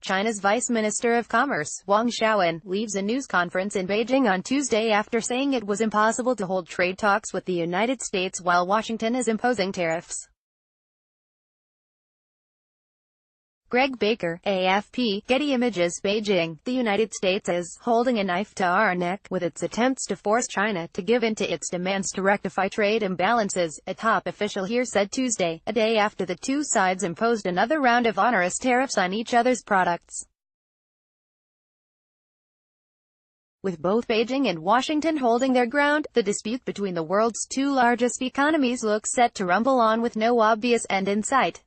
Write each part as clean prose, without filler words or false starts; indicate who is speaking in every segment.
Speaker 1: China's Vice Minister of Commerce, Wang Shouwen, leaves a news conference in Beijing on Tuesday after saying it was impossible to hold trade talks with the United States while Washington is imposing tariffs. Greg Baker, AFP, Getty Images, Beijing. The United States is holding a knife to our neck with its attempts to force China to give in to its demands to rectify trade imbalances, a top official here said Tuesday, a day after the two sides imposed another round of onerous tariffs on each other's products. With both Beijing and Washington holding their ground, the dispute between the world's two largest economies looks set to rumble on with no obvious end in sight.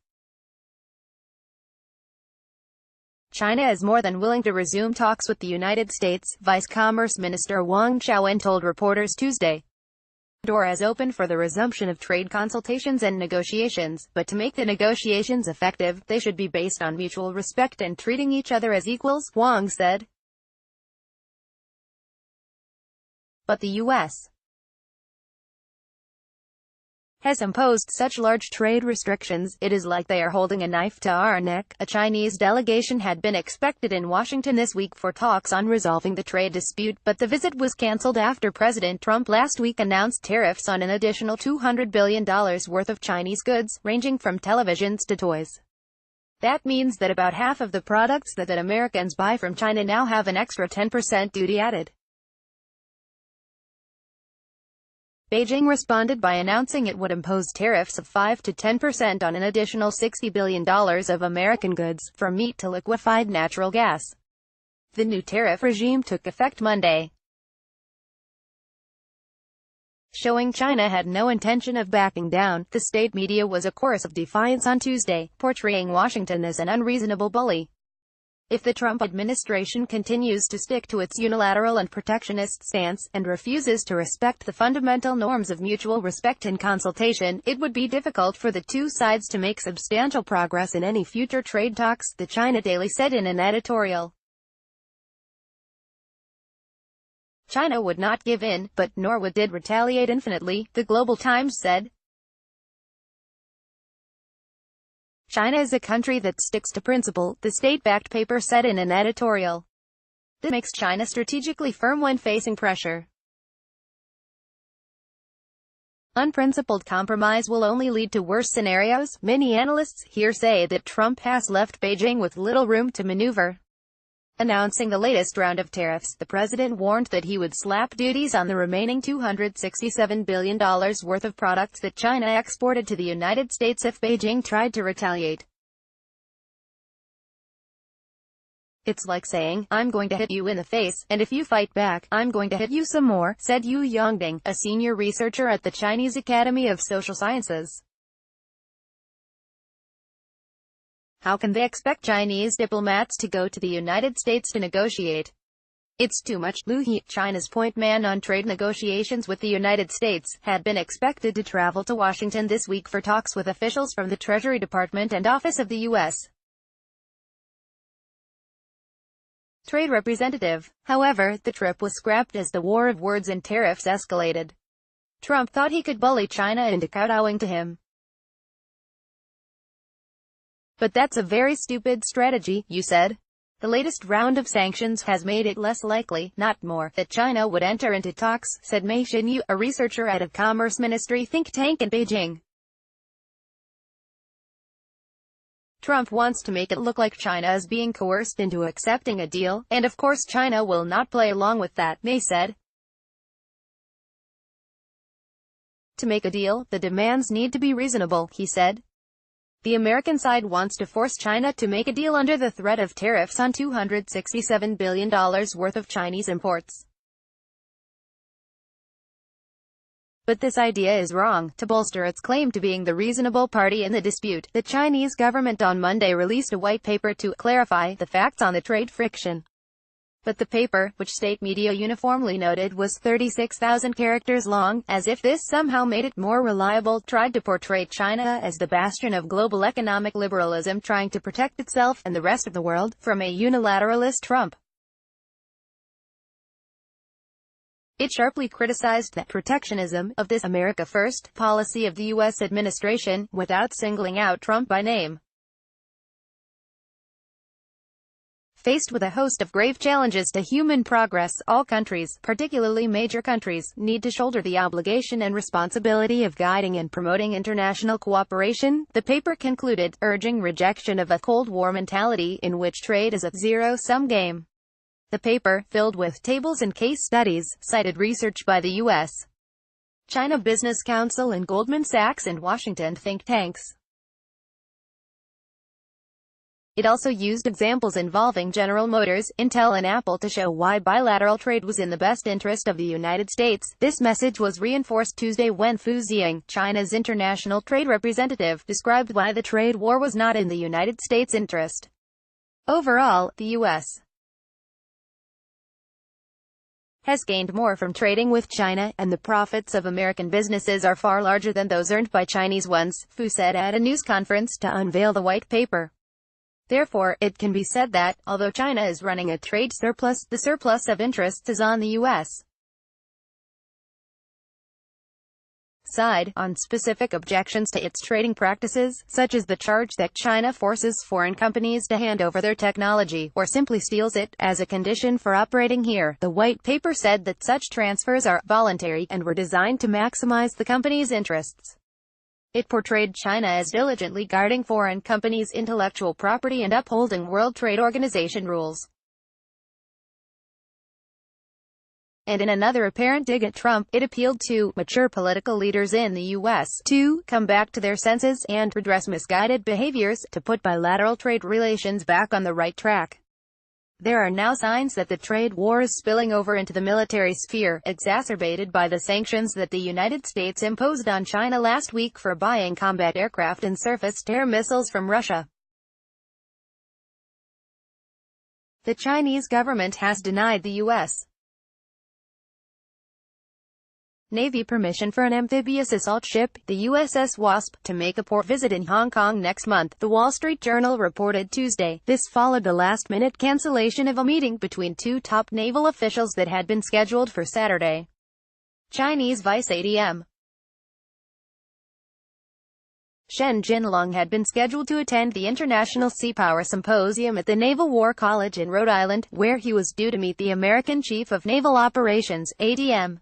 Speaker 1: China is more than willing to resume talks with the United States, Vice Commerce Minister Wang Shouwen told reporters Tuesday. The door has opened for the resumption of trade consultations and negotiations, but to make the negotiations effective, they should be based on mutual respect and treating each other as equals, Wang said. But the U.S. has imposed such large trade restrictions, it is like they are holding a knife to our neck. A Chinese delegation had been expected in Washington this week for talks on resolving the trade dispute, but the visit was cancelled after President Trump last week announced tariffs on an additional $200 billion worth of Chinese goods, ranging from televisions to toys. That means that about half of the products that Americans buy from China now have an extra 10% duty added. Beijing responded by announcing it would impose tariffs of 5 to 10% on an additional $60 billion of American goods, from meat to liquefied natural gas. The new tariff regime took effect Monday, showing China had no intention of backing down. The state media was a chorus of defiance on Tuesday, portraying Washington as an unreasonable bully. If the Trump administration continues to stick to its unilateral and protectionist stance, and refuses to respect the fundamental norms of mutual respect and consultation, it would be difficult for the two sides to make substantial progress in any future trade talks, the China Daily said in an editorial. China would not give in, but nor would it retaliate infinitely, the Global Times said. China is a country that sticks to principle, the state-backed paper said in an editorial. This makes China strategically firm when facing pressure. Unprincipled compromise will only lead to worse scenarios. Many analysts here say that Trump has left Beijing with little room to maneuver. Announcing the latest round of tariffs, the president warned that he would slap duties on the remaining $267 billion worth of products that China exported to the United States if Beijing tried to retaliate. It's like saying, I'm going to hit you in the face, and if you fight back, I'm going to hit you some more, said Yu Yongding, a senior researcher at the Chinese Academy of Social Sciences. How can they expect Chinese diplomats to go to the United States to negotiate? It's too much. Lu He, China's point man on trade negotiations with the United States, had been expected to travel to Washington this week for talks with officials from the Treasury Department and Office of the U.S. Trade Representative. However, the trip was scrapped as the war of words and tariffs escalated. Trump thought he could bully China into kowtowing to him. But that's a very stupid strategy, you said. The latest round of sanctions has made it less likely, not more, that China would enter into talks, said Mei Xinyu, a researcher at a Commerce Ministry think tank in Beijing. Trump wants to make it look like China is being coerced into accepting a deal, and of course China will not play along with that, Mei said. To make a deal, the demands need to be reasonable, he said. The American side wants to force China to make a deal under the threat of tariffs on $267 billion worth of Chinese imports. But this idea is wrong. To bolster its claim to being the reasonable party in the dispute, the Chinese government on Monday released a white paper to clarify the facts on the trade friction. But the paper, which state media uniformly noted was 36,000 characters long, as if this somehow made it more reliable, tried to portray China as the bastion of global economic liberalism trying to protect itself, and the rest of the world, from a unilateralist Trump. It sharply criticized the protectionism of this America First policy of the U.S. administration, without singling out Trump by name. Faced with a host of grave challenges to human progress, all countries, particularly major countries, need to shoulder the obligation and responsibility of guiding and promoting international cooperation, the paper concluded, urging rejection of a Cold War mentality in which trade is a zero-sum game. The paper, filled with tables and case studies, cited research by the U.S. China Business Council and Goldman Sachs and Washington think tanks. It also used examples involving General Motors, Intel and Apple to show why bilateral trade was in the best interest of the United States. This message was reinforced Tuesday when Fu Ziying, China's international trade representative, described why the trade war was not in the United States' interest. Overall, the U.S. has gained more from trading with China, and the profits of American businesses are far larger than those earned by Chinese ones, Fu said at a news conference to unveil the white paper. Therefore, it can be said that, although China is running a trade surplus, the surplus of interests is on the U.S. side, on specific objections to its trading practices, such as the charge that China forces foreign companies to hand over their technology, or simply steals it, as a condition for operating here. The white paper said that such transfers are voluntary, and were designed to maximize the company's interests. It portrayed China as diligently guarding foreign companies' intellectual property and upholding World Trade Organization rules. And in another apparent dig at Trump, it appealed to mature political leaders in the U.S. to come back to their senses and redress misguided behaviors, to put bilateral trade relations back on the right track. There are now signs that the trade war is spilling over into the military sphere, exacerbated by the sanctions that the United States imposed on China last week for buying combat aircraft and surface-to-air missiles from Russia. The Chinese government has denied the U.S. Navy permission for an amphibious assault ship, the USS Wasp, to make a port visit in Hong Kong next month, The Wall Street Journal reported Tuesday. This followed the last-minute cancellation of a meeting between two top naval officials that had been scheduled for Saturday. Chinese Vice ADM Shen Jinlong had been scheduled to attend the International Sea Power Symposium at the Naval War College in Rhode Island, where he was due to meet the American Chief of Naval Operations, ADM.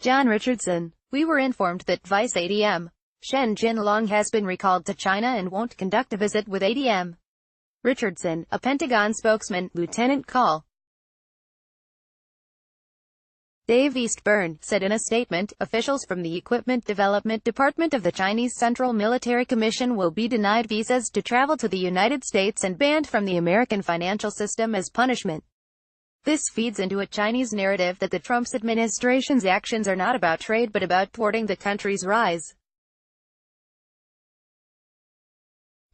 Speaker 1: John Richardson. We were informed that Vice ADM Shen Jinlong has been recalled to China and won't conduct a visit with ADM. Richardson, a Pentagon spokesman, Lieutenant Col. Dave Eastburn, said in a statement, officials from the Equipment Development Department of the Chinese Central Military Commission will be denied visas to travel to the United States and banned from the American financial system as punishment. This feeds into a Chinese narrative that the Trump administration's actions are not about trade but about thwarting the country's rise.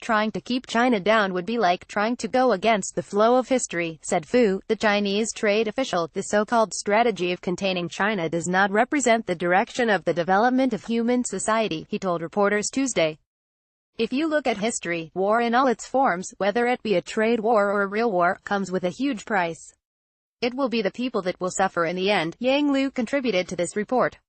Speaker 1: Trying to keep China down would be like trying to go against the flow of history, said Fu, the Chinese trade official. The so-called strategy of containing China does not represent the direction of the development of human society, he told reporters Tuesday. If you look at history, war in all its forms, whether it be a trade war or a real war, comes with a huge price. It will be the people that will suffer in the end. Yang Liu contributed to this report.